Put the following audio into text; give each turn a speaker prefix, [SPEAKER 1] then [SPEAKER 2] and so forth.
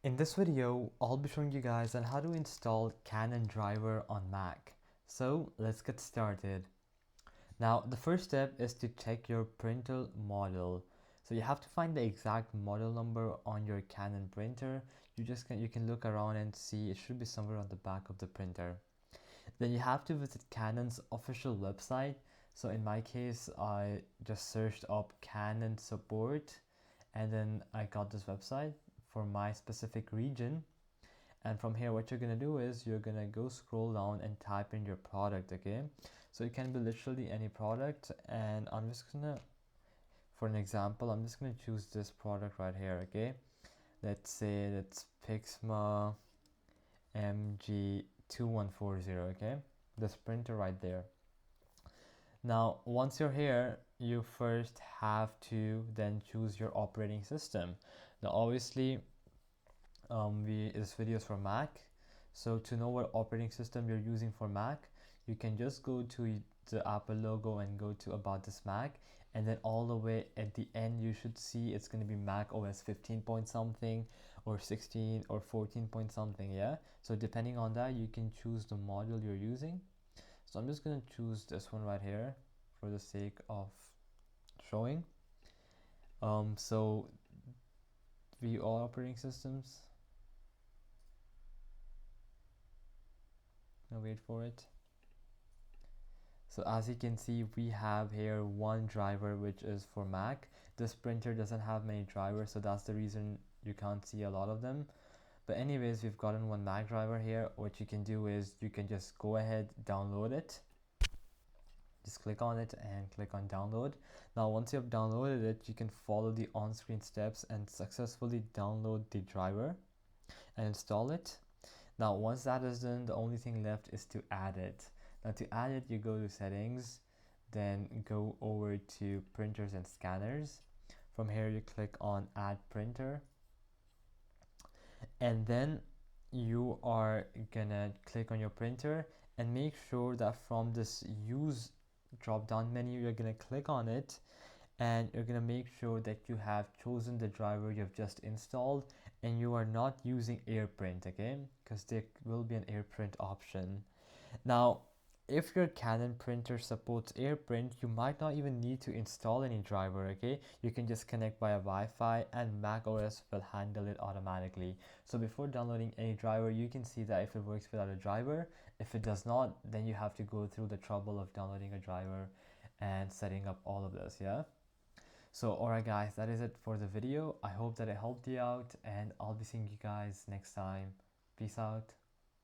[SPEAKER 1] In this video, I'll be showing you guys on how to install Canon driver on Mac. So let's get started. Now, the first step is to check your printer model. So you have to find the exact model number on your Canon printer. You can look around and see it should be somewhere on the back of the printer. Then you have to visit Canon's official website. So in my case, I just searched up Canon support and then I got this website for my specific region. And from here, what you're gonna do is you're gonna go scroll down and type in your product. Okay, so it can be literally any product, and I'm just gonna, for an example, I'm just gonna choose this product right here. Okay, let's say that's Pixma MG2140. Okay, this printer right there. Now once you're here, you first have to then choose your operating system. Now obviously this video is for Mac, so to know what operating system you're using for Mac, you can just go to the Apple logo and go to about this Mac, and then all the way at the end you should see it's going to be MacOS 15 point something or 16 or 14 point something. Yeah, so depending on that you can choose the module you're using. So I'm just going to choose this one right here for the sake of showing. So view all operating systems. Now wait for it. So as you can see, we have here one driver which is for Mac. This printer doesn't have many drivers, so that's the reason you can't see a lot of them. But anyways, we've gotten one Mac driver here. What you can do is you can just go ahead, download it. Just click on it and click on download. Now once you have downloaded it, you can follow the on-screen steps and successfully download the driver and install it. Now once that is done, the only thing left is to add it. Now to add it, you go to settings, then go over to printers and scanners. From here you click on add printer, and then you are gonna click on your printer and make sure that from this use drop down menu you're gonna click on it, and you're gonna make sure that you have chosen the driver you've just installed and you are not using AirPrint, okay, because there will be an AirPrint option. Now if your Canon printer supports AirPrint, you might not even need to install any driver. Okay, you can just connect via Wi-Fi and macOS will handle it automatically. So before downloading any driver, you can see that if it works without a driver. If it does not, then you have to go through the trouble of downloading a driver and setting up all of this. Yeah, so alright guys, that is it for the video. I hope that it helped you out, and I'll be seeing you guys next time. Peace out.